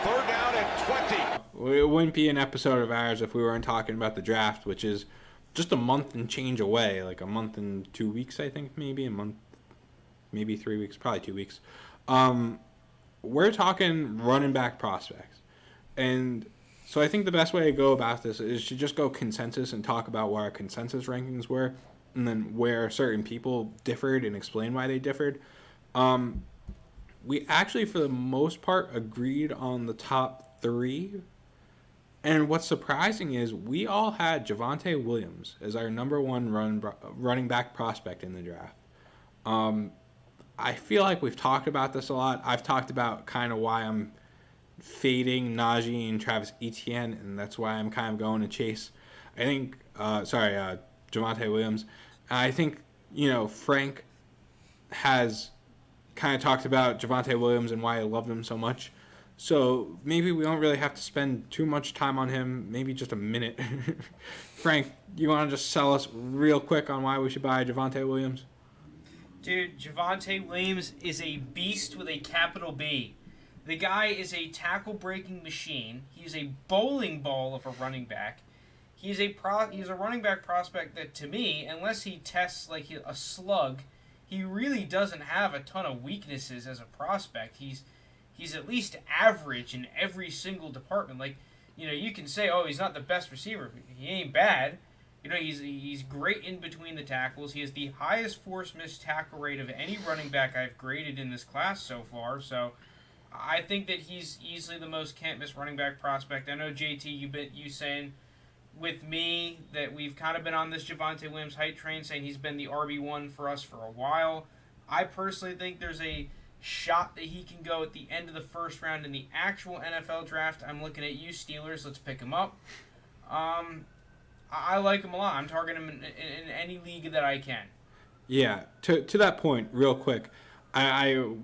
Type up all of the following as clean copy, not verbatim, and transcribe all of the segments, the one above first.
Third down and 20. It wouldn't be an episode of ours if we weren't talking about the draft, which is just a month and change away, like a month and 2 weeks, I think, maybe 3 weeks, probably 2 weeks. We're talking running back prospects. And so I think the best way to go about this is to just go consensus and talk about what our consensus rankings were, and then where certain people differed and explain why they differed. We actually, for the most part, agreed on the top 3. And what's surprising is we all had Javonte Williams as our number 1 running back prospect in the draft. I feel like we've talked about this a lot. I've talked about kind of why I'm fading Najee and Travis Etienne, and that's why I'm kind of going to chase. I think, Javonte Williams. I think, Frank has kind of talked about Javonte Williams and why I loved him so much. So maybe we don't really have to spend too much time on him, maybe just a minute. Frank, you want to just sell us real quick on why we should buy Javonte Williams? Dude, Javonte Williams is a beast with a capital B. The guy is a tackle-breaking machine. He's a bowling ball of a running back. He's a running back prospect that, to me, unless he tests like a slug, he really doesn't have a ton of weaknesses as a prospect. He's at least average in every single department. Like, you can say, oh, he's not the best receiver. He ain't bad. He's great in between the tackles. He has the highest force missed tackle rate of any running back I've graded in this class so far. So I think that he's easily the most can't miss running back prospect. I know, JT, you saying with me that we've kind of been on this Javonte Williams hype train, saying he's been the RB1 for us for a while. I personally think there's a shot that he can go at the end of the first round in the actual NFL draft. I'm looking at you, Steelers. Let's pick him up. I like him a lot. I'm targeting him in any league that I can. Yeah, to that point, real quick,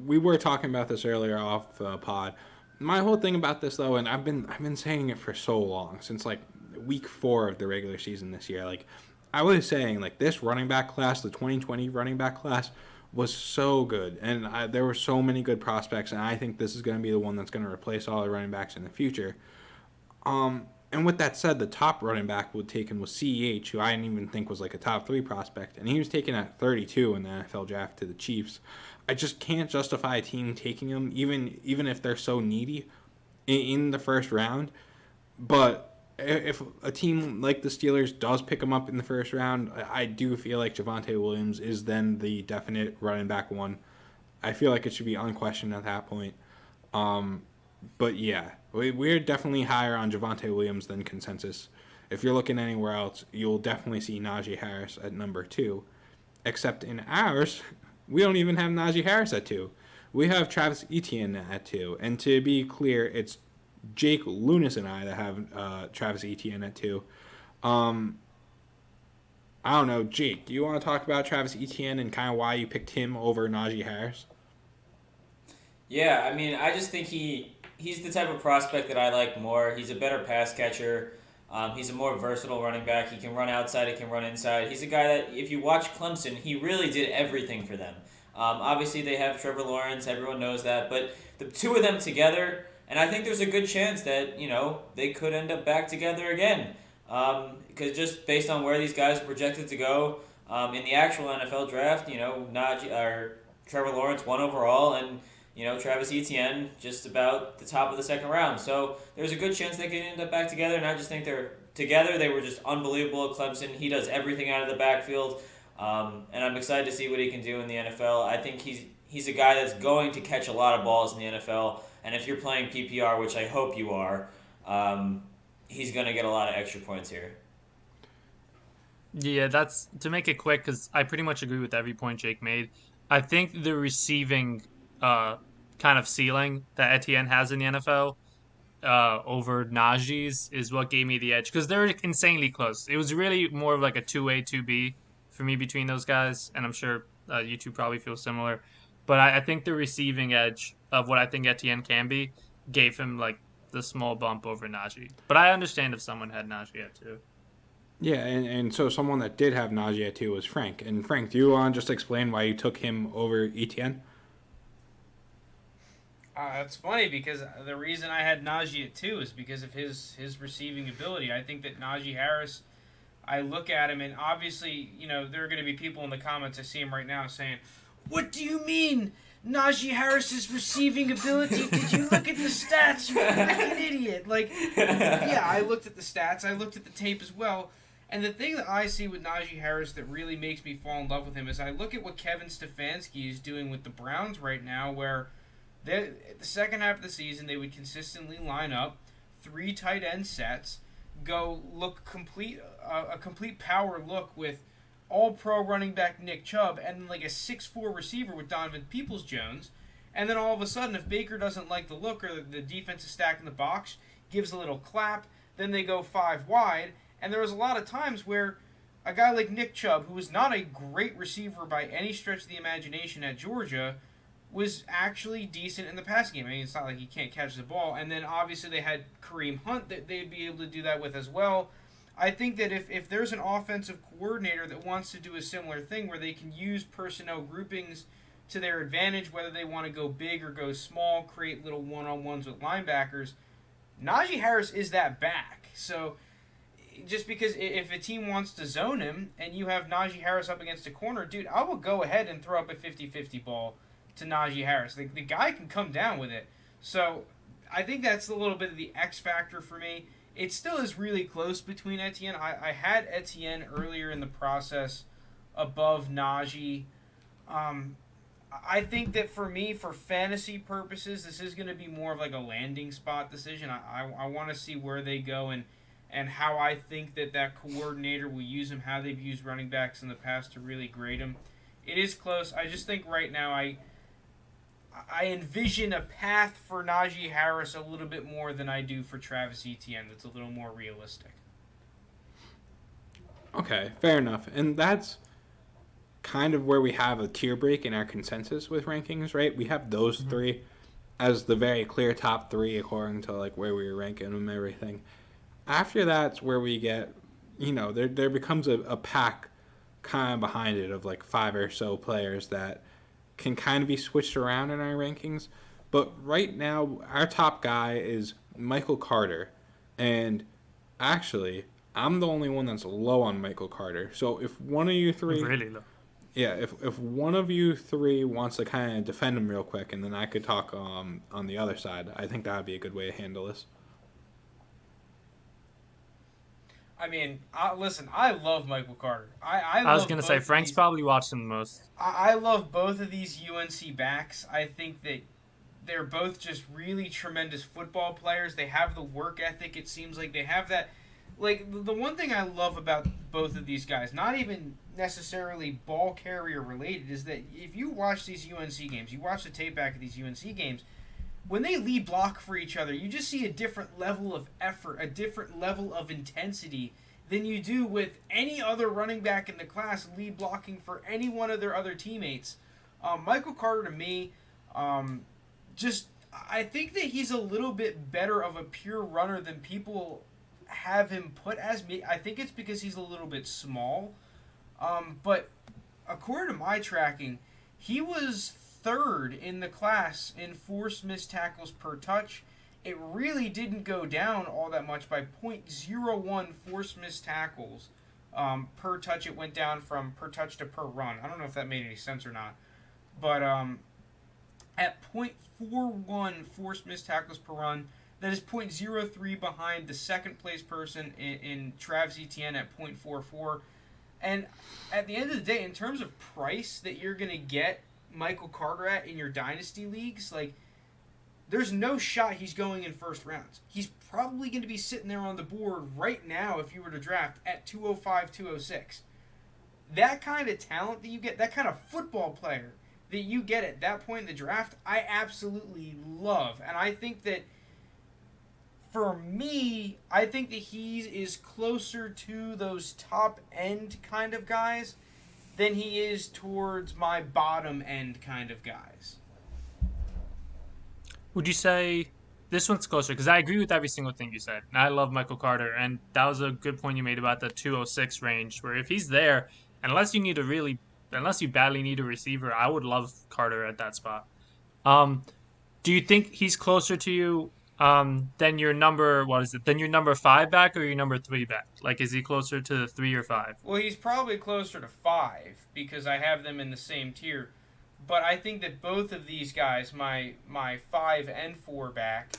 we were talking about this earlier off the pod. My whole thing about this, though, and I've been saying it for so long, since like week 4 of the regular season this year. Like I was saying, like this running back class, the 2020 running back class, was so good, and there were so many good prospects, and I think this is going to be the one that's going to replace all the running backs in the future. And with that said, the top running back taken was CEH, who I didn't even think was like a top 3 prospect, and he was taken at 32 in the NFL draft to the Chiefs. I just can't justify a team taking him, even if they're so needy, in the first round. But if a team like the Steelers does pick him up in the first round, I do feel like Javonte Williams is then the definite running back 1. I feel like it should be unquestioned at that point. But yeah, we're definitely higher on Javonte Williams than consensus. If you're looking anywhere else, you'll definitely see Najee Harris at number 2. Except in ours, we don't even have Najee Harris at 2. We have Travis Etienne at 2. And to be clear, it's Jake Lounis and I that have Travis Etienne at 2. I don't know, Jake, do you want to talk about Travis Etienne and kind of why you picked him over Najee Harris? Yeah, I mean, I just think he's the type of prospect that I like more. He's a better pass catcher. He's a more versatile running back. He can run outside. He can run inside. He's a guy that, if you watch Clemson, he really did everything for them. Obviously, they have Trevor Lawrence. Everyone knows that. But the two of them together, and I think there's a good chance that, they could end up back together again. Because just based on where these guys are projected to go in the actual NFL draft, Trevor Lawrence 1 overall, and Travis Etienne just about the top of the second round. So there's a good chance they could end up back together, and I just think they're together. They were just unbelievable at Clemson. He does everything out of the backfield, and I'm excited to see what he can do in the NFL. I think he's a guy that's going to catch a lot of balls in the NFL, and if you're playing PPR, which I hope you are, he's going to get a lot of extra points here. Yeah, that's to make it quick, because I pretty much agree with every point Jake made. I think the receiving kind of ceiling that Etienne has in the NFL over Najee's is what gave me the edge, because they're insanely close. It was really more of like a 2A, 2B for me between those guys, and I'm sure you two probably feel similar. But I think the receiving edge of what I think Etienne can be gave him like the small bump over Najee. But I understand if someone had Najee at 2. Yeah, and so someone that did have Najee at 2 was Frank. And Frank, do you want to just explain why you took him over Etienne? That's funny because the reason I had Najee at 2 is because of his receiving ability. I think that Najee Harris, I look at him, and obviously, there are going to be people in the comments, I see him right now, saying, "What do you mean Najee Harris's receiving ability? Did you look at the stats, you freaking idiot?" Yeah, I looked at the stats, I looked at the tape as well. And the thing that I see with Najee Harris that really makes me fall in love with him is I look at what Kevin Stefanski is doing with the Browns right now, where the second half of the season they would consistently line up 3 tight end sets, go look a complete power look with all-pro running back Nick Chubb and like a 6'4" receiver with Donovan Peoples-Jones, and then all of a sudden if Baker doesn't like the look or the defense is stacking the box, gives a little clap, then they go 5 wide. And there was a lot of times where a guy like Nick Chubb, who was not a great receiver by any stretch of the imagination at Georgia, was actually decent in the passing game. I mean, it's not like he can't catch the ball. And then obviously they had Kareem Hunt that they'd be able to do that with as well. I think that if there's an offensive coordinator that wants to do a similar thing where they can use personnel groupings to their advantage, whether they want to go big or go small, create little one-on-ones with linebackers, Najee Harris is that back. So just because if a team wants to zone him and you have Najee Harris up against a corner, dude, I will go ahead and throw up a 50-50 ball to Najee Harris. The guy can come down with it. So I think that's a little bit of the X factor for me. It still is really close between Etienne. I had Etienne earlier in the process above Najee. I think that for me, for fantasy purposes, this is going to be more of like a landing spot decision. I want to see where they go and how I think that coordinator will use him, how they've used running backs in the past to really grade him. It is close. I just think right now I envision a path for Najee Harris a little bit more than I do for Travis Etienne that's a little more realistic. Okay, fair enough. And that's kind of where we have a tier break in our consensus with rankings, right? We have those 3 as the very clear top 3 according to like where we were ranking them and everything. After that's where we get, there becomes a pack kind of behind it of like 5 or so players that can kind of be switched around in our rankings. But right now, our top guy is Michael Carter. And actually, I'm the only one that's low on Michael Carter. So if one of you 3... Really low. Yeah, if one of you 3 wants to kind of defend him real quick, and then I could talk on the other side, I think that would be a good way to handle this. I mean, listen, I love Michael Carter. I was going to say, Frank's probably watched him the most. I love both of these UNC backs. I think that they're both just really tremendous football players. They have the work ethic. It seems like they have that. Like, the one thing I love about both of these guys, not even necessarily ball carrier related, is that if you watch these UNC games, you watch the tape back of these UNC games, when they lead block for each other, you just see a different level of effort, a different level of intensity than you do with any other running back in the class lead blocking for any one of their other teammates. Michael Carter, to me, I think that he's a little bit better of a pure runner than people have him put as. Me. I think it's because he's a little bit small. But according to my tracking, he was 3rd in the class in forced missed tackles per touch. It really didn't go down all that much by 0.01 forced missed tackles per touch. It went down from per touch to per run. I don't know if that made any sense or not. But at 0.41 forced missed tackles per run, that is 0.03 behind the second place person in Travis Etienne at 0.44. And at the end of the day, in terms of price that you're going to get Michael Carter at in your dynasty leagues, like, there's no shot he's going in first rounds. He's probably going to be sitting there on the board right now if you were to draft at 205, 206. That kind of talent that you get, that kind of football player that you get at that point in the draft, I absolutely love. And I think that for me, I think that he is closer to those top end kind of guys than he is towards my bottom end kind of guys. Would you say this one's closer? Because I agree with every single thing you said. And I love Michael Carter. And that was a good point you made about the 206 range, where if he's there, unless you badly need a receiver, I would love Carter at that spot. Do you think he's closer to you than your number? What is it? Than your number 5 back or your number 3 back? Like, is he closer to 3 or 5? Well, he's probably closer to 5 because I have them in the same tier. But I think that both of these guys, my 5 and 4 back,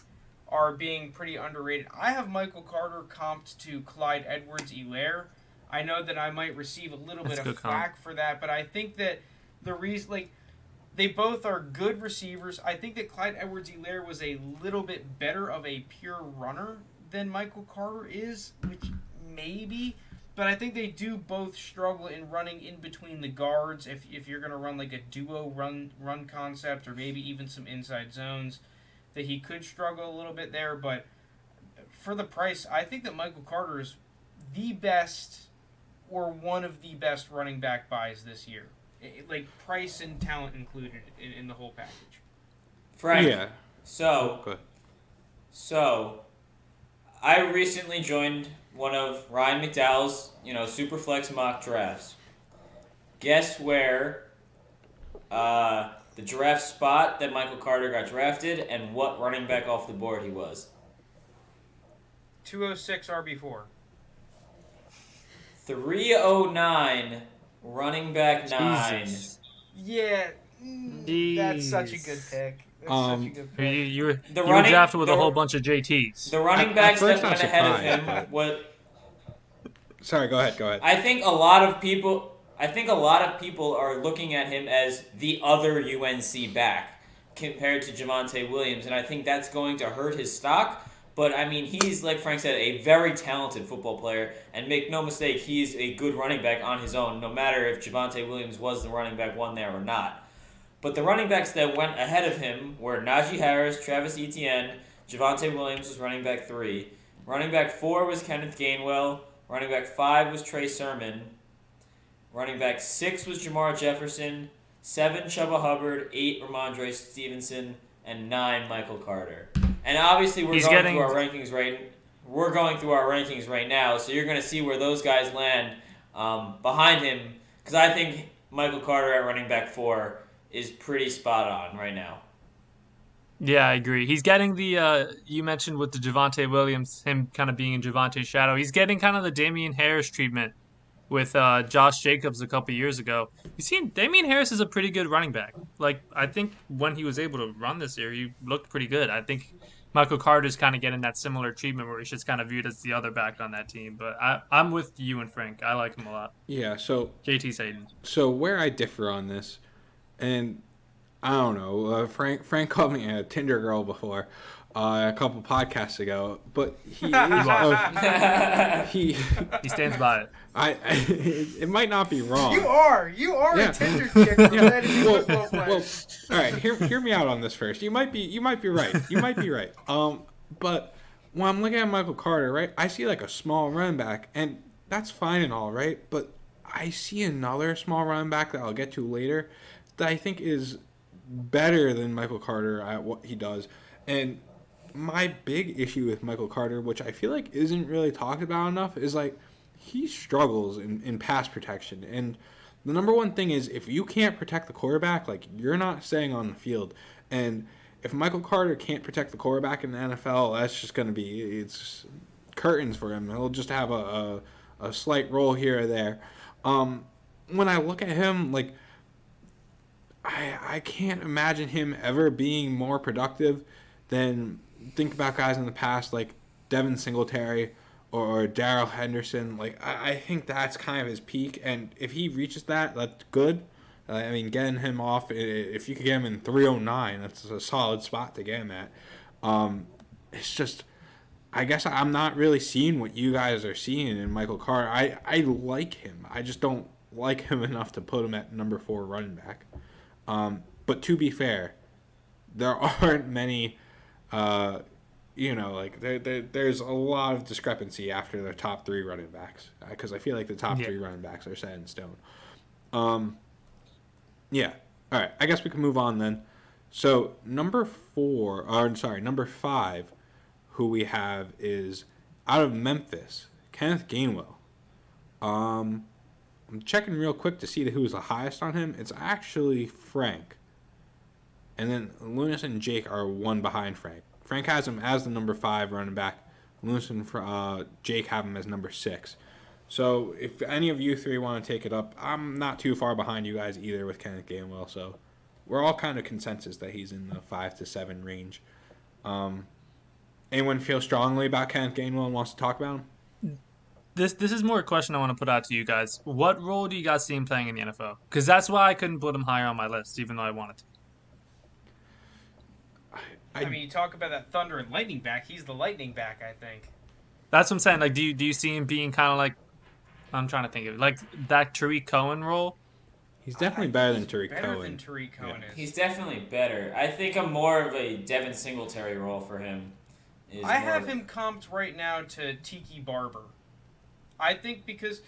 are being pretty underrated. I have Michael Carter comped to Clyde Edwards-Helaire. I know that I might receive a little bit of flack for that, but I think that the reason, they both are good receivers. I think that Clyde Edwards-Helaire was a little bit better of a pure runner than Michael Carter is, which maybe, but I think they do both struggle in running in between the guards if you're going to run like a duo run concept or maybe even some inside zones, that he could struggle a little bit there. But for the price, I think that Michael Carter is the best or one of the best running back buys this year. Like price and talent included in the whole package. Frank, Yeah. So I recently joined one of Ryan McDowell's, Superflex mock drafts. Guess where the draft spot that Michael Carter got drafted and what running back off the board he was? 206 RB4. 309 running back 9. Jesus. Yeah, that's such a good pick. That's such a good pick. You were drafted with a whole bunch of JTs. The running backs that went ahead of him, but... Sorry, go ahead. I think a lot of people are looking at him as the other UNC back compared to Javonte Williams, and I think that's going to hurt his stock. But, I mean, he's, like Frank said, a very talented football player. And make no mistake, he's a good running back on his own, no matter if Javonte Williams was the running back one there or not. But the running backs that went ahead of him were Najee Harris, Travis Etienne, Javonte Williams was running back 3. Running back 4 was Kenneth Gainwell. Running back 5 was Trey Sermon. Running back 6 was Jamar Jefferson. 7, Chuba Hubbard. 8, Raman Ray Stevenson. And 9, Michael Carter. And obviously we're going through our rankings right now, so you're going to see where those guys land behind him, because I think Michael Carter at running back 4 is pretty spot on right now. Yeah, I agree. He's getting the, you mentioned with the Javonte Williams, him kind of being in Javonte's shadow. He's getting kind of the Damian Harris treatment with Josh Jacobs a couple years ago. You see, Damian Harris is a pretty good running back. Like, I think when he was able to run this year, he looked pretty good. I think Michael Carter's kind of getting that similar treatment where he's just kind of viewed as the other back on that team. But I'm with you and Frank. I like him a lot. Yeah, so... JT's Hayden. So where I differ on this, and I don't know, Frank called me a Tinder girl before a couple podcasts ago, but he he stands by it. It might not be wrong. You are a Tinder chick. Well, all right. Hear me out on this first. You might be right. But when I'm looking at Michael Carter, right, I see like a small running back, and that's fine and all, right. But I see another small running back that I'll get to later that I think is better than Michael Carter at what he does. And my big issue with Michael Carter, which I feel like isn't really talked about enough, is like he struggles in pass protection. And the number one thing is if you can't protect the quarterback, like you're not staying on the field. And if Michael Carter can't protect the quarterback in the NFL, that's just going to be it's curtains for him. He'll just have a slight roll here or there. When I look at him, like I can't imagine him ever being more productive than think about guys in the past like Devin Singletary or Darrell Henderson. Like I think that's kind of his peak, and if he reaches that, that's good. I mean, getting him off, if you could get him in 309, that's a solid spot to get him at. It's just, I guess I'm not really seeing what you guys are seeing in Michael Carter. I like him. I just don't like him enough to put him at number 4 running back. But to be fair, there aren't many, there's a lot of discrepancy after the top 3 running backs, because I feel like the top 3 running backs are set in stone. Yeah. All right. I guess we can move on then. So number 5, who we have is out of Memphis, Kenneth Gainwell. I'm checking real quick to see who's the highest on him. It's actually Frank. And then Lounis and Jake are one behind Frank. Frank has him as the number 5 running back. Lounis and Jake have him as number 6. So if any of you three want to take it up, I'm not too far behind you guys either with Kenneth Gainwell. So we're all kind of consensus that he's in the 5 to 7 range. Anyone feel strongly about Kenneth Gainwell and wants to talk about him? This is more a question I want to put out to you guys. What role do you guys see him playing in the NFL? Because that's why I couldn't put him higher on my list, even though I wanted to. I mean, you talk about that thunder and lightning back. He's the lightning back, I think. That's what I'm saying. Like, do you see him being kind of like, I'm trying to think of it, like that Tariq Cohen role? He's definitely better than Tariq Better Cohen. than Tariq Cohen is. He's definitely better. I think I'm more of a Devin Singletary role for him. I have him comped right now to Tiki Barber. I think because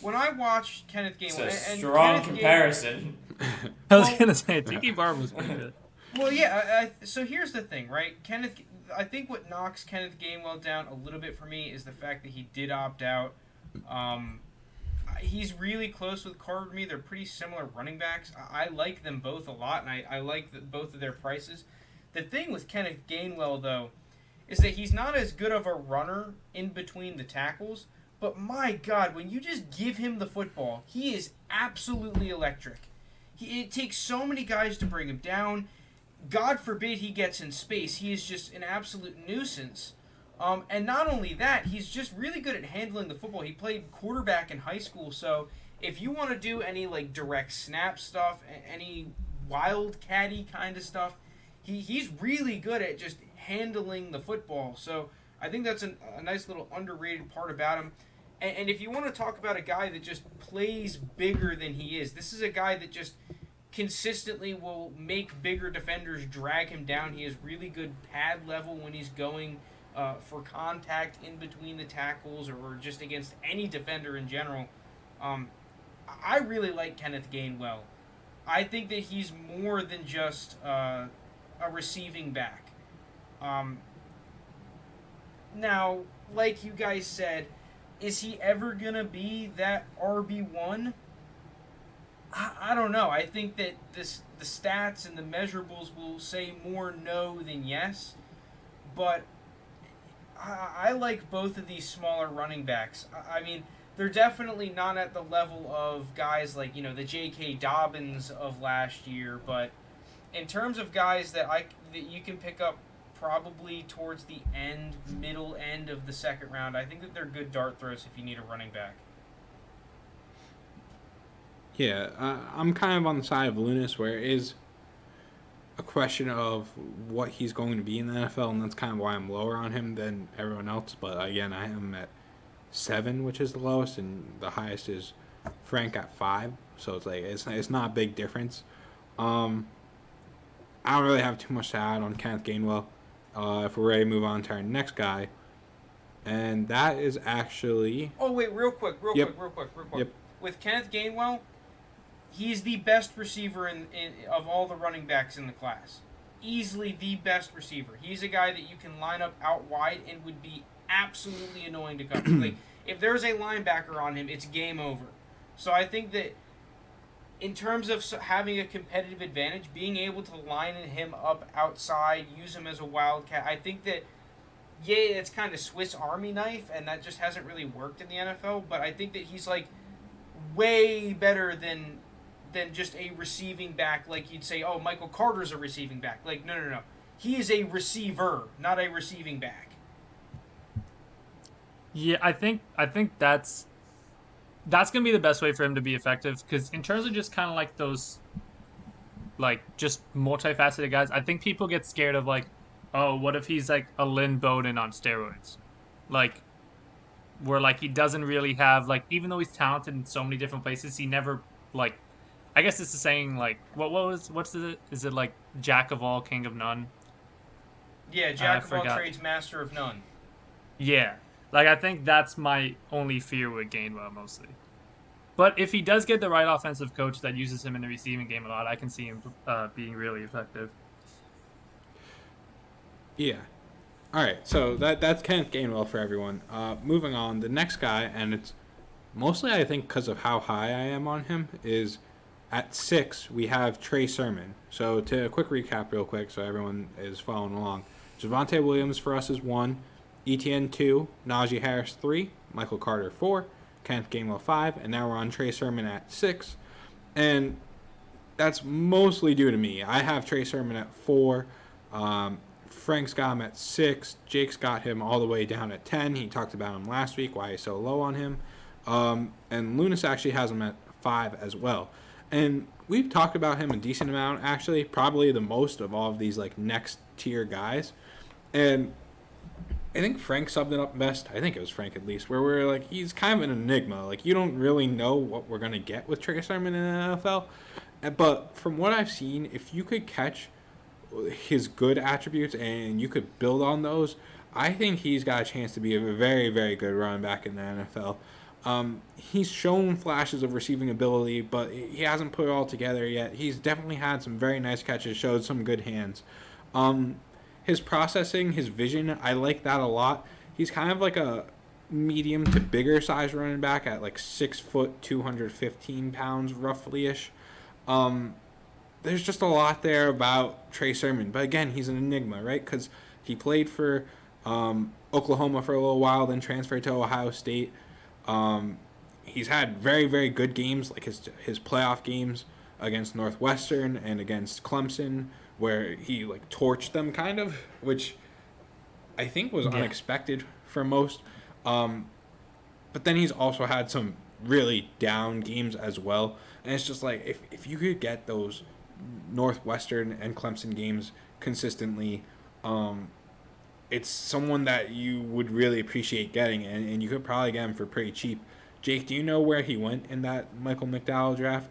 when I watched Kenneth Gainwell... It's a strong comparison. I was going to say, Tiki Barber was pretty good. Well, yeah, so here's the thing, right? I think what knocks Kenneth Gainwell down a little bit for me is the fact that he did opt out. He's really close with Carter to me. They're pretty similar running backs. I like them both a lot, and I like both of their prices. The thing with Kenneth Gainwell, though, is that he's not as good of a runner in between the tackles, but my God, when you just give him the football, he is absolutely electric. It takes so many guys to bring him down. God forbid he gets in space. He is just an absolute nuisance. And not only that, he's just really good at handling the football. He played quarterback in high school, so if you want to do any like direct snap stuff, any wildcatty kind of stuff, he's really good at just handling the football. So I think that's a nice little underrated part about him. And if you want to talk about a guy that just plays bigger than he is, this is a guy that just consistently will make bigger defenders drag him down. He has really good pad level when he's going for contact in between the tackles or just against any defender in general. I really like Kenneth Gainwell. I think that he's more than just a receiving back. Now, like you guys said, is he ever going to be that RB1? I don't know. I think that the stats and the measurables will say more no than yes. But I like both of these smaller running backs. I mean, they're definitely not at the level of guys like, the J.K. Dobbins of last year. But in terms of guys that you can pick up probably towards the middle end of the second round, I think that they're good dart throws if you need a running back. Yeah, I'm kind of on the side of Lounis where it is a question of what he's going to be in the NFL, and that's kind of why I'm lower on him than everyone else. But again, I am at 7, which is the lowest, and the highest is Frank at 5. So it's like it's not a big difference. I don't really have too much to add on Kenneth Gainwell. If we're ready to move on to our next guy, and that is actually... Oh, wait, real quick. Yep. With Kenneth Gainwell, he's the best receiver of all the running backs in the class. Easily the best receiver. He's a guy that you can line up out wide and would be absolutely annoying to cover. Like, if there's a linebacker on him, it's game over. So I think that in terms of having a competitive advantage, being able to line him up outside, use him as a wildcat, I think that, yeah, it's kind of Swiss Army knife, and that just hasn't really worked in the NFL, but I think that he's, like, way better than just a receiving back. Like, you'd say, oh, Michael Carter's a receiving back. Like, no. He is a receiver, not a receiving back. Yeah, I think that's going to be the best way for him to be effective, because in terms of just kind of like those, like, just multifaceted guys, I think people get scared of, like, oh, what if he's like a Lynn Bowden on steroids? Like, where, like, he doesn't really have, like, even though he's talented in so many different places, he never, like, I guess it's the saying, like, what's it? Is it like jack of all, king of none? Yeah, jack of all trades, master of none. Yeah. Like, I think that's my only fear with Gainwell, mostly. But if he does get the right offensive coach that uses him in the receiving game a lot, I can see him being really effective. Yeah. All right, so that's Kenneth Gainwell for everyone. Moving on, the next guy, and it's mostly, I think, because of how high I am on him, is At 6, we have Trey Sermon. So to a quick recap real quick so everyone is following along. Javonte Williams for us is 1, ETN 2, Najee Harris 3, Michael Carter 4, Kenneth Gainwell 5, and now we're on Trey Sermon at 6. And that's mostly due to me. I have Trey Sermon at 4. Frank's got him at 6. Jake's got him all the way down at 10. He talked about him last week, why he's so low on him. And Lounis actually has him at 5 as well. And we've talked about him a decent amount, actually, probably the most of all of these like next tier guys. And I think Frank subbed it up best. I think it was Frank at least, where we're like, he's kind of an enigma. Like, you don't really know what we're going to get with Trey Sermon in the NFL. But from what I've seen, if you could catch his good attributes and you could build on those, I think he's got a chance to be a very, very good running back in the NFL. He's shown flashes of receiving ability, but he hasn't put it all together yet. He's definitely had some very nice catches, showed some good hands. His processing, his vision, I like that a lot. He's kind of like a medium to bigger size running back at like 6 foot, 215 pounds roughly-ish. There's just a lot there about Trey Sermon. But again, he's an enigma, right? Because he played for Oklahoma for a little while, then transferred to Ohio State. He's had very, very good games, like his playoff games against Northwestern and against Clemson, where he like torched them kind of, which I think was unexpected for most. But then he's also had some really down games as well. And it's just like, if you could get those Northwestern and Clemson games consistently, it's someone that you would really appreciate getting, and you could probably get him for pretty cheap. Jake, do you know where he went in that Michael McDowell draft?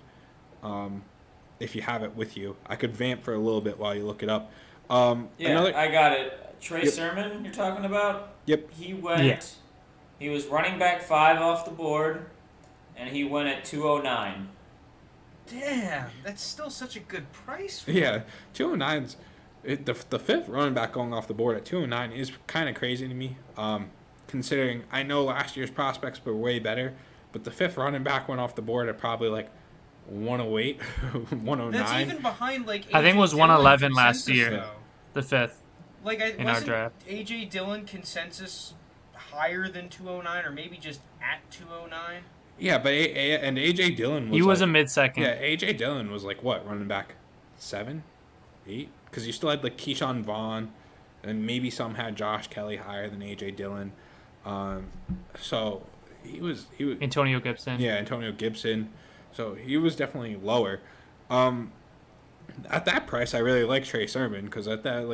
If you have it with you, I could vamp for a little bit while you look it up. I got it. Trey Sermon, you're talking about? Yep. He went. Yeah. He was running back 5 off the board, and he went at 209. Damn, that's still such a good price for him. 209's the fifth running back going off the board at 209 is kind of crazy to me. Considering I know last year's prospects were way better, but the fifth running back went off the board at probably like 108, 109. That's even behind like I think it was 111 last year. Though. The fifth. Like in our draft. AJ Dillon consensus higher than 209 or maybe just at 209? Yeah, but and AJ Dillon was he was a mid-second. Yeah, AJ Dillon was like what, running back 7, 8? Because you still had like Keyshawn Vaughn, and maybe some had Josh Kelly higher than AJ Dillon. So he was Antonio Gibson. Yeah, Antonio Gibson. So he was definitely lower. At that price, I really like Trey Sermon because at that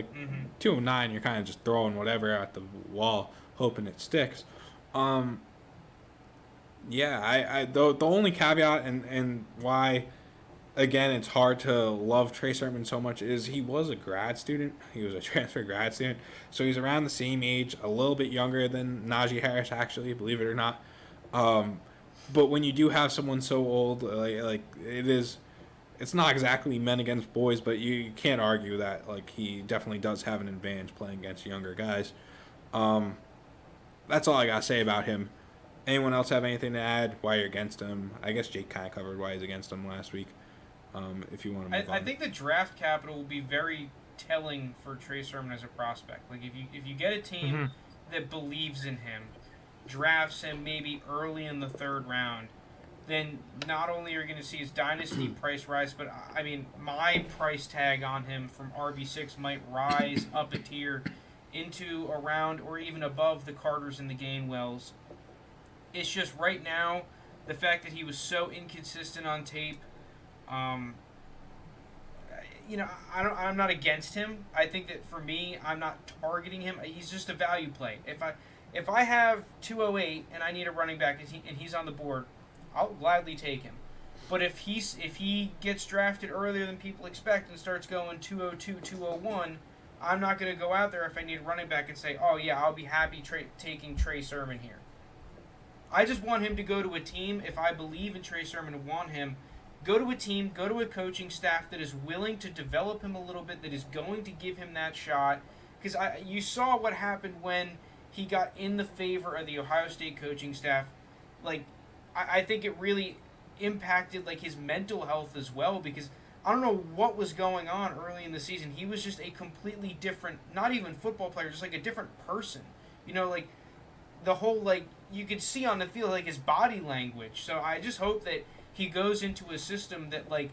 209, you're kind of just throwing whatever at the wall, hoping it sticks. The only caveat and why, again, it's hard to love Trey Sermon so much is he was a grad student. He was a transfer grad student. So he's around the same age, a little bit younger than Najee Harris, actually, believe it or not. But when you do have someone so old, like it's not exactly men against boys, but you can't argue that like he definitely does have an advantage playing against younger guys. That's all I got to say about him. Anyone else have anything to add why you're against him? I guess Jake kind of covered why he's against him last week. If you want to move on. I think the draft capital will be very telling for Trey Sermon as a prospect. Like if you get a team that believes in him, drafts him maybe early in the 3rd round, then not only are you going to see his dynasty price rise, but I mean my price tag on him from RB6 might rise up a tier into around or even above the Carters and the Gainwells. It's just right now the fact that he was so inconsistent on tape. I'm not against him. I think that for me, I'm not targeting him. He's just a value play. If I have 208 and I need a running back and he's on the board, I'll gladly take him. But if he gets drafted earlier than people expect and starts going 202, 201, I'm not going to go out there if I need a running back and say, oh yeah, I'll be happy taking Trey Sermon here. I just want him to go to a team, if I believe in Trey Sermon and want him, go to a team, go to a coaching staff that is willing to develop him a little bit, that is going to give him that shot. Because you saw what happened when he got in the favor of the Ohio State coaching staff. Like, I think it really impacted like his mental health as well, because I don't know what was going on early in the season. He was just a completely different, not even football player, just like a different person. Like the whole, like, you could see on the field, like, his body language. So I just hope that he goes into a system that, like,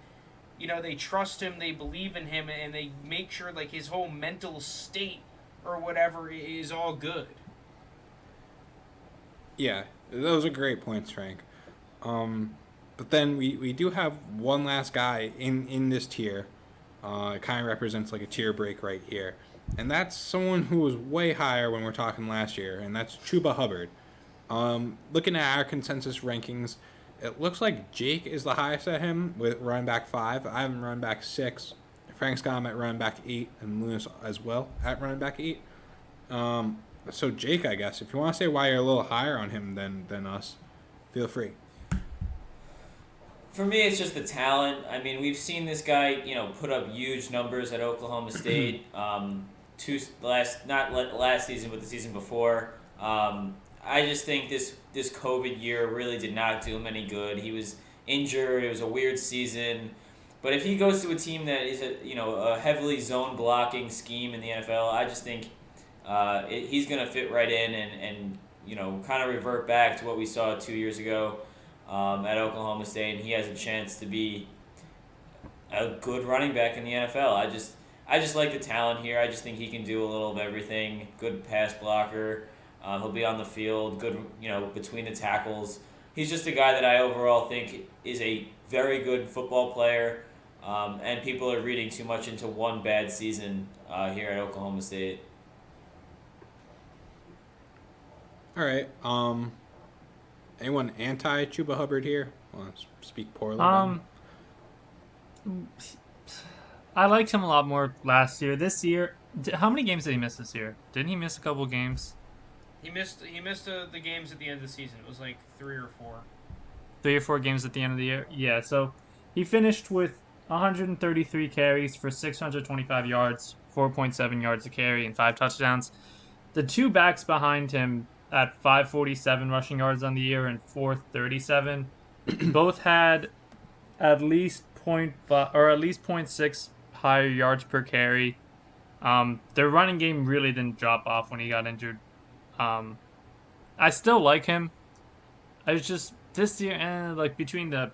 they trust him, they believe in him, and they make sure, like, his whole mental state or whatever is all good. Yeah, those are great points, Frank. But then we do have one last guy in this tier. It kind of represents like a tier break right here. And that's someone who was way higher when we're talking last year, and that's Chuba Hubbard. Looking at our consensus rankings, it looks like Jake is the highest at him with running back 5. I have him running back 6. Frank's got him at running back 8, and Lounis as well at running back 8. So Jake, I guess, if you want to say why you're a little higher on him than us, feel free. For me, it's just the talent. I mean, we've seen this guy, put up huge numbers at Oklahoma State. Not last season, but the season before. I just think this COVID year really did not do him any good. He was injured. It was a weird season. But if he goes to a team that is a heavily zone blocking scheme in the NFL, I just think he's going to fit right in and kind of revert back to what we saw 2 years ago at Oklahoma State, and he has a chance to be a good running back in the NFL. I just like the talent here. I just think he can do a little of everything. Good pass blocker. He'll be on the field, good, between the tackles. He's just a guy that I overall think is a very good football player, and people are reading too much into one bad season here at Oklahoma State. All right. Anyone anti Chuba Hubbard here? Want to speak poorly? I liked him a lot more last year. This year, how many games did he miss this year? Didn't he miss a couple games? He missed the games at the end of the season. It was like 3 or 4. 3 or 4 games at the end of the year? Yeah, so he finished with 133 carries for 625 yards, 4.7 yards a carry, and 5 touchdowns. The 2 backs behind him at 547 rushing yards on the year and 437 both had at least 0.6 higher yards per carry. Their running game really didn't drop off when he got injured. I still like him. I was just this year, like between the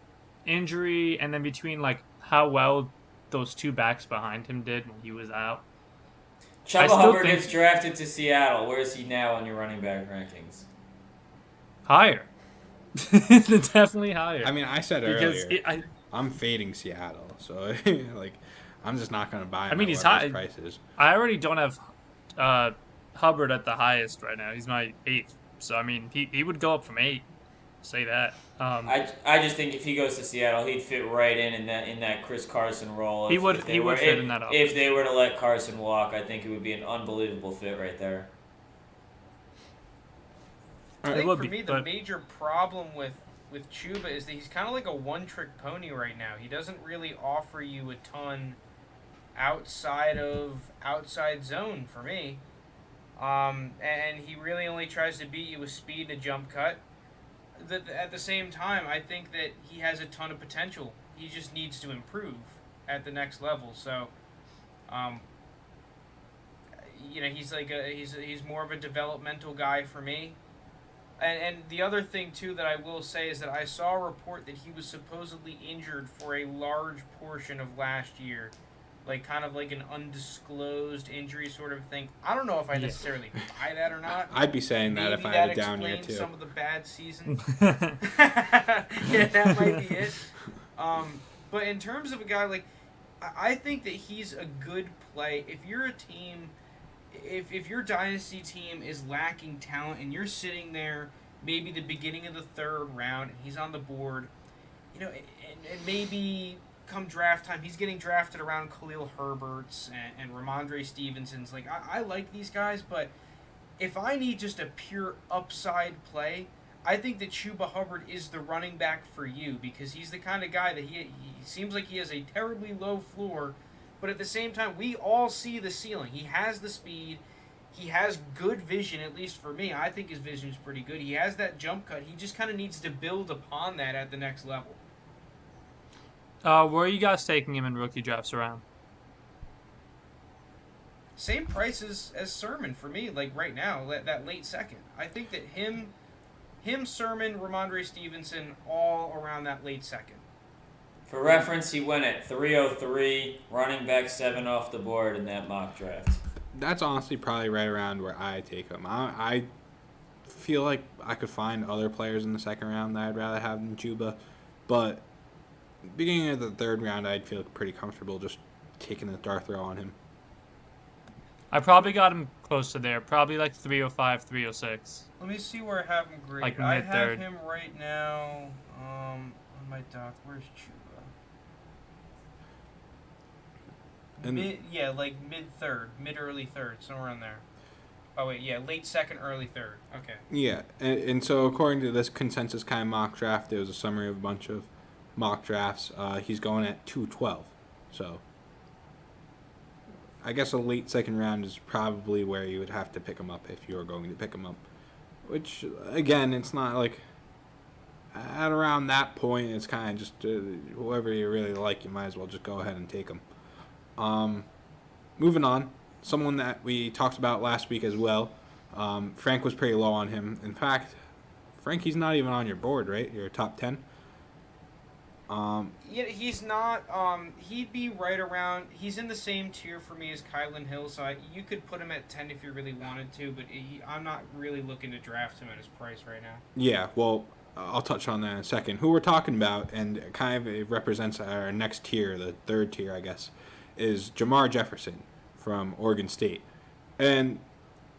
injury and then between like how well those 2 backs behind him did when he was out. Chuba Hubbard gets drafted to Seattle. Where is he now on your running back rankings? Higher. Definitely higher. I mean, I said earlier, I'm fading Seattle, so like, I'm just not going to buy him. I mean, he's high. Prices. I already don't have Hubbard at the highest right now. He's my 8th, so I mean, he would go up from 8. Say that. I just think if he goes to Seattle, he'd fit right in that Chris Carson role. He would fit in that offense. If they were to let Carson walk, I think it would be an unbelievable fit right there. I think for me, the major problem with Chuba is that he's kind of like a one-trick pony right now. He doesn't really offer you a ton outside zone for me. And he really only tries to beat you with speed and a jump cut. At the same time, I think that he has a ton of potential. He just needs to improve at the next level. So, he's like he's more of a developmental guy for me. And the other thing too that I will say is that I saw a report that he was supposedly injured for a large portion of last year. Like kind of like an undisclosed injury sort of thing. I don't know if I necessarily buy that or not. I'd be saying that if I had a down year too. Maybe that explains some of the bad season. Yeah, that might be it. But in terms of a guy like, I think that he's a good play. If you're a team, if your dynasty team is lacking talent and you're sitting there, maybe the beginning of the 3rd round, and he's on the board, and maybe come draft time, he's getting drafted around Khalil Herbert's and Raman Ray Stevenson's. Like, I like these guys, but if I need just a pure upside play, I think that Chuba Hubbard is the running back for you, because he's the kind of guy that he seems like he has a terribly low floor, but at the same time, we all see the ceiling. He has the speed. He has good vision, at least for me. I think his vision is pretty good. He has that jump cut. He just kind of needs to build upon that at the next level. Where are you guys taking him in rookie drafts around? Same price as Sermon for me, like right now, that late second. I think that him, Sermon, Raman Ray Stevenson, all around that late second. For reference, he went at 303, running back 7 off the board in that mock draft. That's honestly probably right around where I take him. I feel like I could find other players in the second round that I'd rather have than Chuba, but beginning of the third round, I'd feel pretty comfortable just taking the dart throw on him. I probably got him close to there, probably like 305, 306. Let me see where I have him graded. Like I have mid-third. him right now on my doc. Where's Chuba? Like mid-third, mid-early third, somewhere in there. Oh, wait, yeah, late second, early third. Okay. Yeah, and so according to this consensus kind of mock draft, there was a summary of a bunch of mock drafts. He's going at 212. So I guess a late second round is probably where you would have to pick him up if you were going to pick him up. Which, again, it's not like at around that point, it's kind of just whoever you really like, you might as well just go ahead and take him. Moving on, someone that we talked about last week as well. Frank was pretty low on him. In fact, Frank, he's not even on your board, right? Your top 10. Yeah, he's not. He'd be right around. He's in the same tier for me as Kylan Hill, so you could put him at 10 if you really wanted to. But I'm not really looking to draft him at his price right now. Yeah, well, I'll touch on that in a second. Who we're talking about, and kind of it represents our next tier, the third tier, I guess, is Jamar Jefferson from Oregon State. And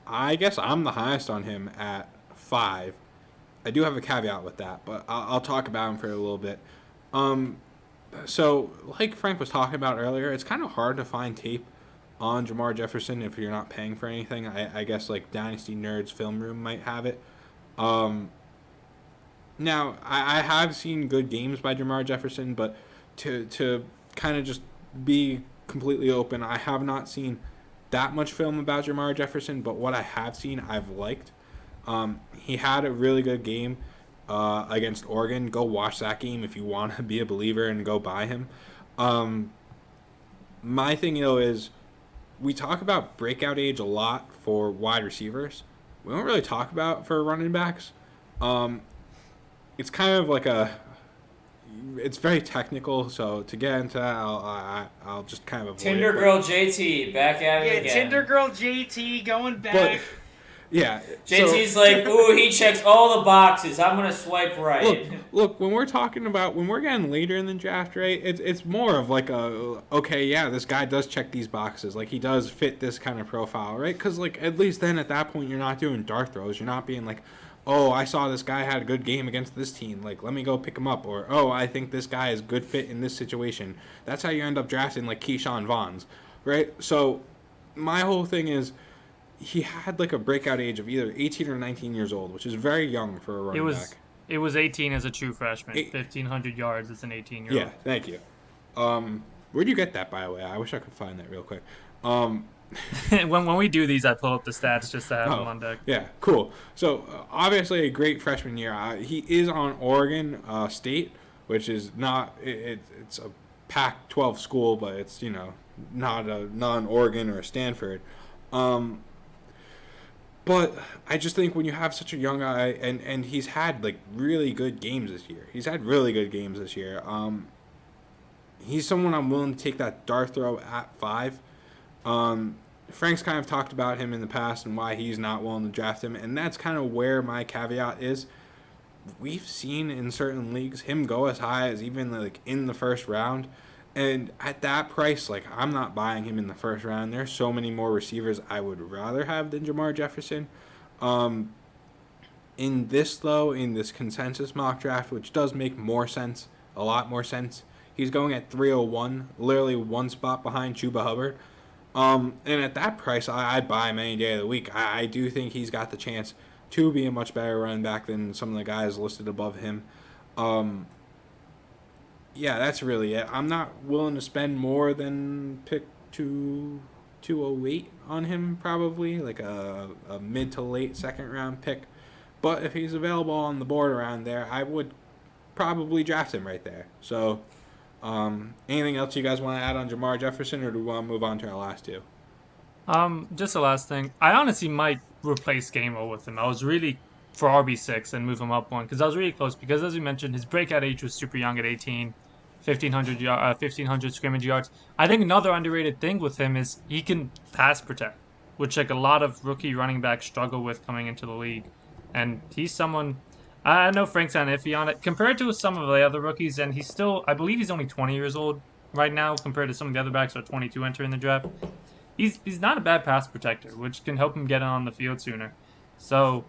I guess I'm the highest on him at 5. I do have a caveat with that, but I'll talk about him for a little bit. So, like Frank was talking about earlier, it's kind of hard to find tape on Jamar Jefferson if you're not paying for anything. I guess like Dynasty Nerds Film Room might have it. Now, I have seen good games by Jamar Jefferson, but to kind of just be completely open, I have not seen that much film about Jamar Jefferson, but what I have seen, I've liked. He had a really good game against Oregon. Go watch that game if you want to be a believer and go buy him. My thing, though, is we talk about breakout age a lot for wide receivers. We don't really talk about for running backs. It's kind of like it's very technical, so to get into that, I'll just kind of avoid Tinder it. Girl JT, back at it again. Tinder Girl JT going back. But, yeah. JT's like, ooh, he checks all the boxes. I'm going to swipe right. Look, when we're getting later in the draft, right, it's more of like okay, yeah, this guy does check these boxes. Like, he does fit this kind of profile, right? Because, like, at least then at that point, you're not doing dart throws. You're not being like, oh, I saw this guy had a good game against this team. Like, let me go pick him up. Or, oh, I think this guy is good fit in this situation. That's how you end up drafting, like, Keyshawn Vaughn's, right? So my whole thing is he had, like, a breakout age of either 18 or 19 years old, which is very young for a running back. It was 18 as a true freshman. 1,500 yards as an 18-year-old. Yeah, thank you. Where'd you get that, by the way? I wish I could find that real quick. when we do these, I pull up the stats just to have them on deck. Yeah, cool. So, obviously a great freshman year. He is on Oregon State, which is not it's a Pac-12 school, but it's, not a non-Oregon or a Stanford. But I just think when you have such a young guy, and he's had, like, really good games this year. He's someone I'm willing to take that dart throw at 5. Frank's kind of talked about him in the past and why he's not willing to draft him, and that's kind of where my caveat is. We've seen in certain leagues him go as high as even, like, in the first round, and at that price, like, I'm not buying him in the first round. There's so many more receivers I would rather have than Jamar Jefferson. In this consensus mock draft, which does make a lot more sense, he's going at 301, literally one spot behind Chuba Hubbard. And at that price, I'd buy him any day of the week. I do think he's got the chance to be a much better running back than some of the guys listed above him. Yeah, that's really it. I'm not willing to spend more than pick 208 on him, probably, like a mid to late second round pick. But if he's available on the board around there, I would probably draft him right there. So Anything else you guys want to add on Jamar Jefferson, or do we want to move on to our last two? Just the last thing. I honestly might replace Gainwell with him. I was really for RB6 and move him up one because I was really close. Because as we mentioned, his breakout age was super young at 18, 1,500 scrimmage yards. I think another underrated thing with him is he can pass protect, which like a lot of rookie running backs struggle with coming into the league. And he's someone I know Frank's on iffy on it compared to some of the other rookies, and he's still I believe he's only 20 years old right now compared to some of the other backs who are 22 entering the draft. He's not a bad pass protector, which can help him get on the field sooner. So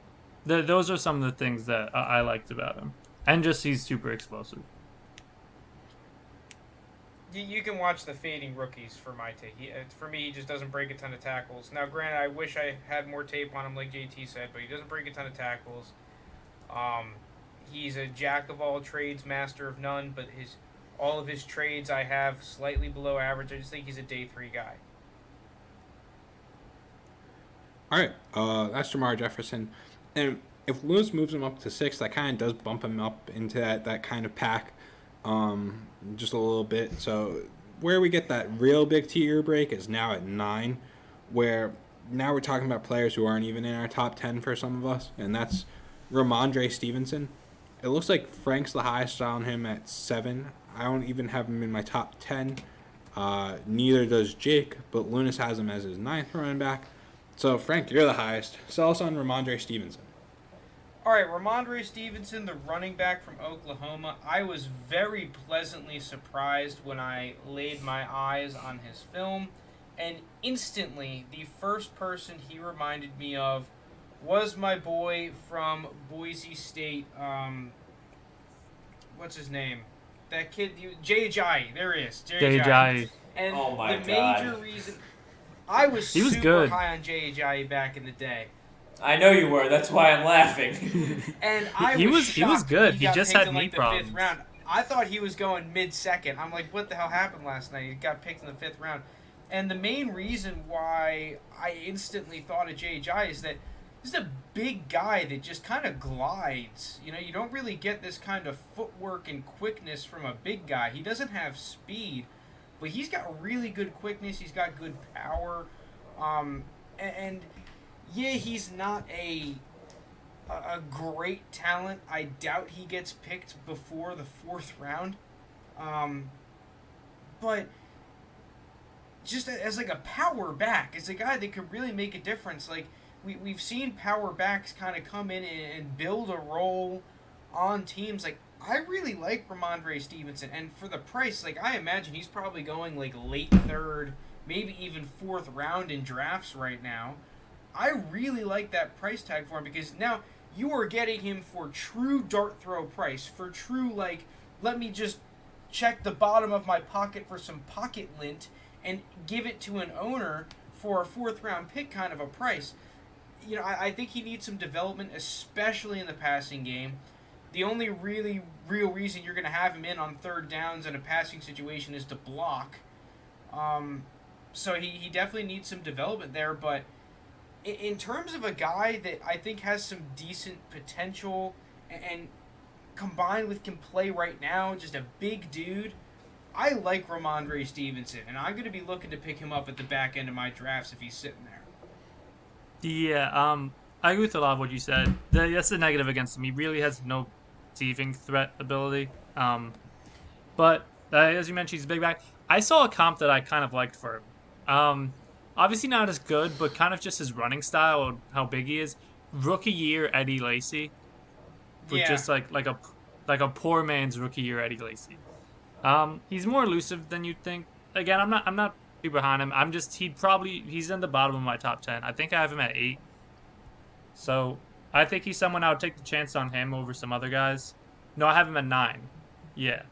those are some of the things that I liked about him, and just he's super explosive. You can watch the fading rookies for my take. For me, he just doesn't break a ton of tackles. Now, granted, I wish I had more tape on him, like JT said, but he doesn't break a ton of tackles. He's a jack of all trades, master of none, but all of his trades I have slightly below average. I just think he's a day 3 guy. All right, that's Jamar Jefferson. And if Lewis moves him up to 6, that kind of does bump him up into that kind of pack just a little bit. So where we get that real big tier break is now at 9, where now we're talking about players who aren't even in our top 10 for some of us, and that's Raman Ray Stevenson. It looks like Frank's the highest on him at 7. I don't even have him in my top 10. Neither does Jake, but Lounis has him as his 9th running back. So, Frank, you're the highest. Sell us on Raman Ray Stevenson. All right, Raman Ray Stevenson, the running back from Oklahoma. I was very pleasantly surprised when I laid my eyes on his film, and instantly the first person he reminded me of was my boy from Boise State. What's his name? That kid, Jay Ajayi. There he is. Jay Ajayi. And Oh my the God. major reason I was He was super good. high on Jay Ajayi back in the day. I know you were. That's why I'm laughing. And I He was was shocked good. He He got just picked had in knee like the problems. 5th round. I thought he was going mid-second. I'm like, what the hell happened last night? He got picked in the 5th round. And the main reason why I instantly thought of Jay Ajayi is that this is a big guy that just kind of glides. You know, you don't really get this kind of footwork and quickness from a big guy. He doesn't have speed, but he's got really good quickness. He's got good power. And yeah, he's not a great talent. I doubt he gets picked before the 4th round. But just as like a power back, as a guy that could really make a difference. Like we've seen power backs kind of come in and build a role on teams. Like I really like Raman Ray Stevenson, and for the price, like I imagine he's probably going like late 3rd, maybe even 4th round in drafts right now. I really like that price tag for him because now you are getting him for true dart throw price, for true like let me just check the bottom of my pocket for some pocket lint and give it to an owner for a 4th round pick kind of a price. You know, I think he needs some development, especially in the passing game. The only really real reason you're going to have him in on 3rd downs in a passing situation is to block. So he definitely needs some development there. But in terms of a guy that I think has some decent potential and combined with can play right now, just a big dude, I like Raman Ray Stevenson, and I'm going to be looking to pick him up at the back end of my drafts if he's sitting there. Yeah, I agree with a lot of what you said. That's the negative against him. He really has no receiving threat ability. But as you mentioned, he's a big back. I saw a comp that I kind of liked for him. Obviously not as good, but kind of just his running style and how big he is. Rookie year Eddie Lacy, with just like a poor man's rookie year Eddie Lacy. He's more elusive than you'd think. Again, I'm not too behind him. He's in the bottom of my top 10. I think I have him at 8. So I think he's someone I would take the chance on him over some other guys. No, I have him at 9. Yeah.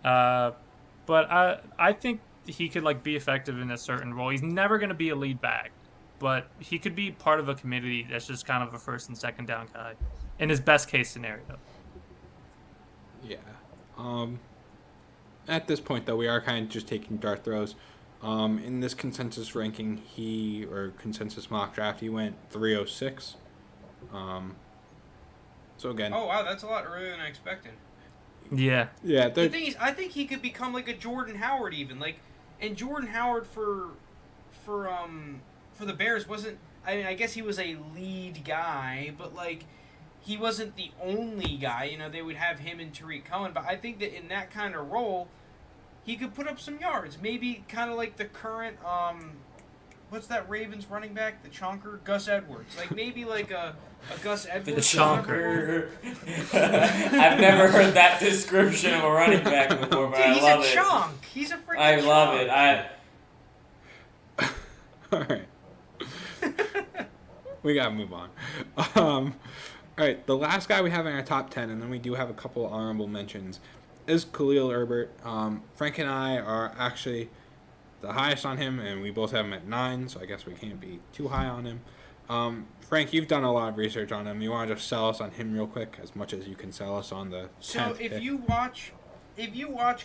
But I think he could like be effective in a certain role. He's never going to be a lead back, but he could be part of a committee that's just kind of a 1st and 2nd down guy in his best case scenario. Yeah. At this point, though, we are kind of just taking dart throws. In this consensus ranking, consensus mock draft, he went 306. So again. Oh wow, that's a lot earlier than I expected. Yeah. Yeah, The thing is, I think he could become like a Jordan Howard even. Like, and Jordan Howard for the Bears wasn't. I mean, I guess he was a lead guy, but like, he wasn't the only guy. You know, they would have him and Tariq Cohen. But I think that in that kind of role, he could put up some yards. Maybe kind of like the current what's that Ravens running back? The chonker? Gus Edwards. Like maybe like a Gus Edwards. The chonker. I've never heard that description of a running back before, but Dude, I love it. He's a chonk. He's a freaking I love it. All right. We gotta move on. All right, the last guy we have in our top 10, and then we do have a couple honorable mentions, is Khalil Herbert. Frank and I are actually the highest on him, and we both have him at 9, so I guess we can't be too high on him. Frank, you've done a lot of research on him. You want to just sell us on him real quick, as much as you can sell us on the 10th So pick? if you watch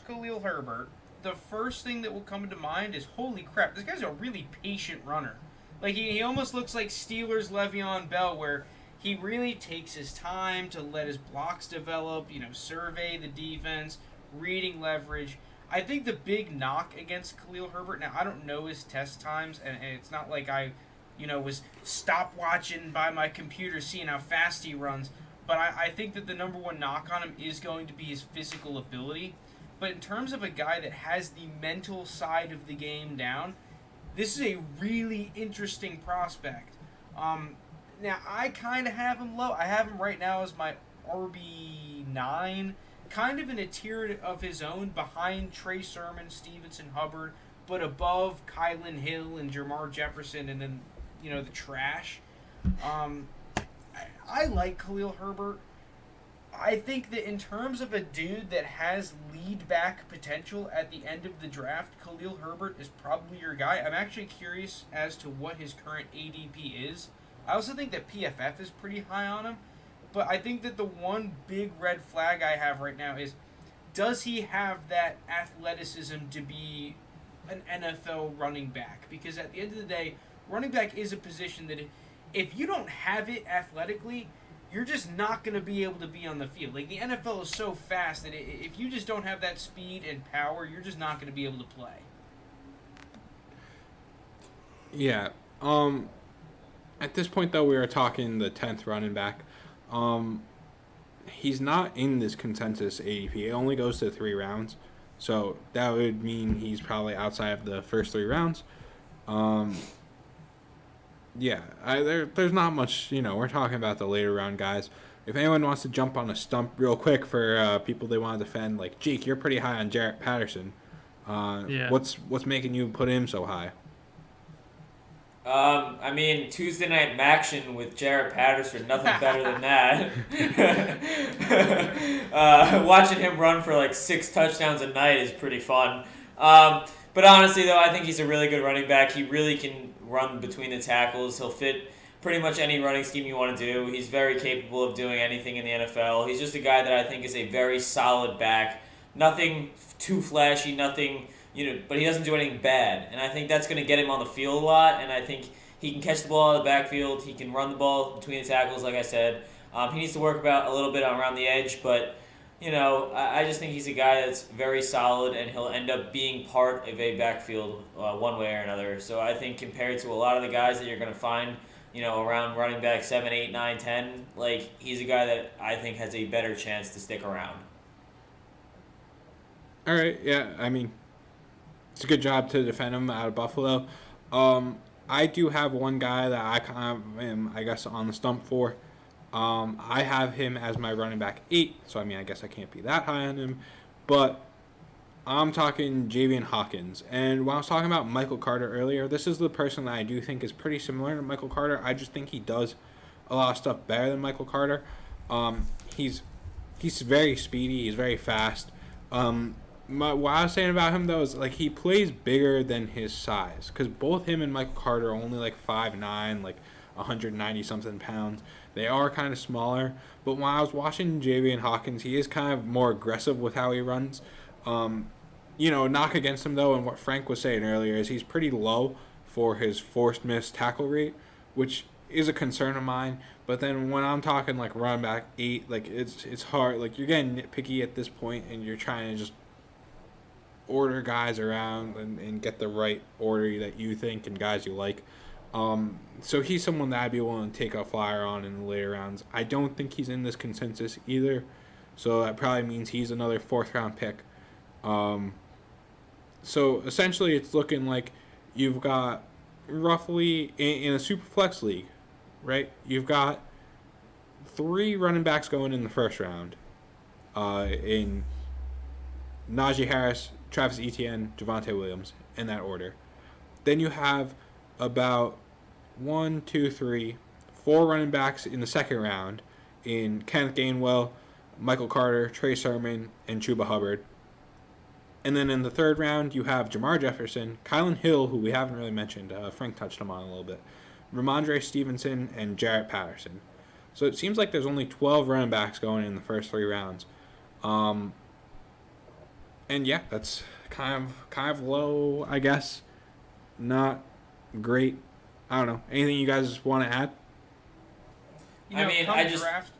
Khalil Herbert, the first thing that will come to mind is, holy crap, this guy's a really patient runner. Like, he almost looks like Steelers' Le'Veon Bell, where he really takes his time to let his blocks develop, survey the defense, reading leverage. I think the big knock against Khalil Herbert, now I don't know his test times, and it's not like I, was stopwatching by my computer seeing how fast he runs, but I think that the number one knock on him is going to be his physical ability. But in terms of a guy that has the mental side of the game down, this is a really interesting prospect. Now, I kind of have him low. I have him right now as my RB9, kind of in a tier of his own, behind Trey Sermon, Stevenson, Hubbard, but above Kylan Hill and Jamar Jefferson, and then, the trash. I like Khalil Herbert. I think that in terms of a dude that has lead back potential at the end of the draft, Khalil Herbert is probably your guy. I'm actually curious as to what his current ADP is. I also think that PFF is pretty high on him, but I think that the one big red flag I have right now is, does he have that athleticism to be an NFL running back? Because at the end of the day, running back is a position that if you don't have it athletically, you're just not going to be able to be on the field. Like, the NFL is so fast that if you just don't have that speed and power, you're just not going to be able to play. Yeah. At this point, though, we are talking the 10th running back. He's not in this consensus ADP. It only goes to 3 rounds. So that would mean he's probably outside of the first 3 rounds. Yeah, there's not much, we're talking about the later round guys. If anyone wants to jump on a stump real quick for people they want to defend, like, Jake, you're pretty high on Jarrett Patterson. Yeah. What's making you put him so high? I mean, Tuesday night action with Jarrett Patterson, nothing better than that. Watching him run for like 6 touchdowns a night is pretty fun. But honestly, though, I think he's a really good running back. He really can run between the tackles. He'll fit pretty much any running scheme you want to do. He's very capable of doing anything in the NFL. He's just a guy that I think is a very solid back. Nothing too flashy, nothing, but he doesn't do anything bad. And I think that's going to get him on the field a lot, and I think he can catch the ball out of the backfield. He can run the ball between the tackles, like I said. He needs to work about a little bit around the edge, but I just think he's a guy that's very solid, and he'll end up being part of a backfield one way or another. So I think compared to a lot of the guys that you're going to find, around running back 7, 8, 9, 10, like, he's a guy that I think has a better chance to stick around. All right, yeah, I mean, it's a good job to defend him out of Buffalo. I do have one guy that I kind of am, I guess, on the stump for. I have him as my running back 8, so I mean, I guess I can't be that high on him, but I'm talking Javian Hawkins. And when I was talking about Michael Carter earlier, this is the person that I do think is pretty similar to Michael Carter. I just think he does a lot of stuff better than Michael Carter. He's very speedy, he's very fast. What I was saying about him, though, is like he plays bigger than his size, because both him and Michael Carter are only like 5'9", like 190 something pounds. They are kind of smaller, but when I was watching Javian Hawkins, he is kind of more aggressive with how he runs. Knock against him, though, and what Frank was saying earlier is he's pretty low for his forced miss tackle rate, which is a concern of mine. But then when I'm talking like running back 8, like it's hard. Like you're getting nitpicky at this point, and you're trying to just order guys around and get the right order that you think and guys you like. So he's someone that I'd be willing to take a flyer on in the later rounds. I don't think he's in this consensus either, so that probably means he's another 4th round pick. So essentially it's looking like you've got roughly in a super flex league, right? You've got 3 running backs going in the first round, in Najee Harris, Travis Etienne, Javonte Williams, in that order. Then you have about 4 running backs in the second round in Kenneth Gainwell, Michael Carter, Trey Sermon, and Chuba Hubbard. And then in the third round, you have Jamar Jefferson, Kylan Hill, who we haven't really mentioned. Frank touched him on a little bit. Raman Ray Stevenson, and Jarrett Patterson. So it seems like there's only 12 running backs going in the first 3 rounds. And yeah, that's kind of low, I guess. Not great. I don't know. Anything you guys want to add? Draft.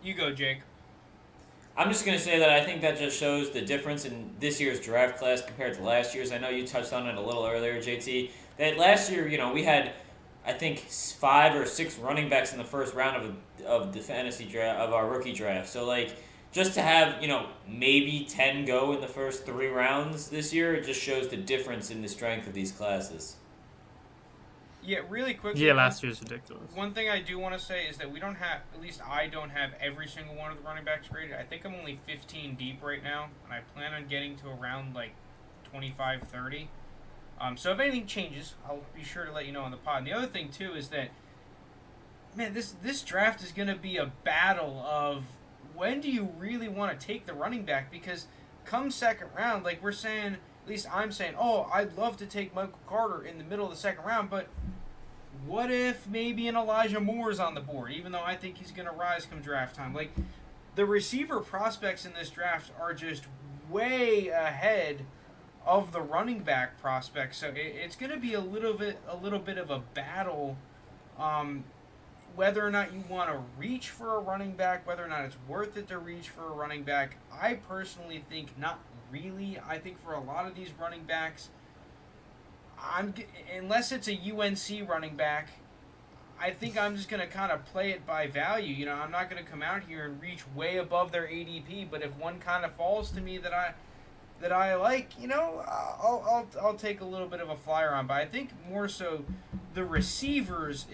You go, Jake. I'm just going to say that I think that just shows the difference in this year's draft class compared to last year's. I know you touched on it a little earlier, JT. That last year, we had, I think, 5 or 6 running backs in the first round of the fantasy draft, of our rookie draft. So, just to have, maybe 10 go in the first 3 rounds this year, it just shows the difference in the strength of these classes. Yeah, really quickly. Yeah, last year's ridiculous. One thing I do want to say is that we don't have, at least I don't have every single one of the running backs rated. I think I'm only 15 deep right now, and I plan on getting to around 25, 30. So if anything changes, I'll be sure to let you know on the pod. And the other thing too is that, man, this draft is going to be a battle of when do you really want to take the running back? Because come second round, like we're saying, at least I'm saying, oh, I'd love to take Michael Carter in the middle of the second round, but what if maybe an Elijah Moore's on the board, even though I think he's going to rise come draft time? The receiver prospects in this draft are just way ahead of the running back prospects, so it's going to be a little bit of a battle, whether or not you want to reach for a running back, whether or not it's worth it to reach for a running back. I personally think not really. I think for a lot of these running backs, unless it's a UNC running back, I think I'm just going to kind of play it by value. I'm not going to come out here and reach way above their ADP, but if one kind of falls to me that I like, I'll take a little bit of a flyer on. But I think more so the receivers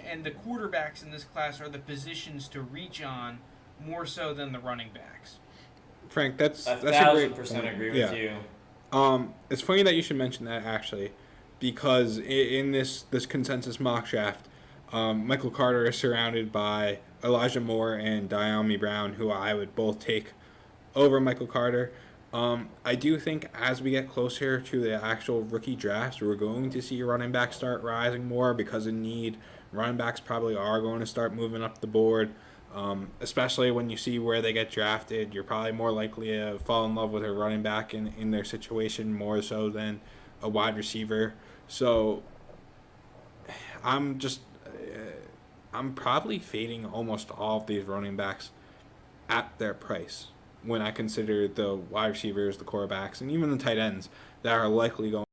and the quarterbacks in this class are the positions to reach on more so than the running backs. Frank, that's a great 1,000% agree with you. It's funny that you should mention that, actually, because in this consensus mock draft, Michael Carter is surrounded by Elijah Moore and Diami Brown, who I would both take over Michael Carter. I do think as we get closer to the actual rookie drafts, we're going to see running backs start rising more because of need. Running backs probably are going to start moving up the board, especially when you see where they get drafted. You're probably more likely to fall in love with a running back in their situation more so than a wide receiver. So I'm probably fading almost all of these running backs at their price when I consider the wide receivers, the quarterbacks, and even the tight ends that are likely going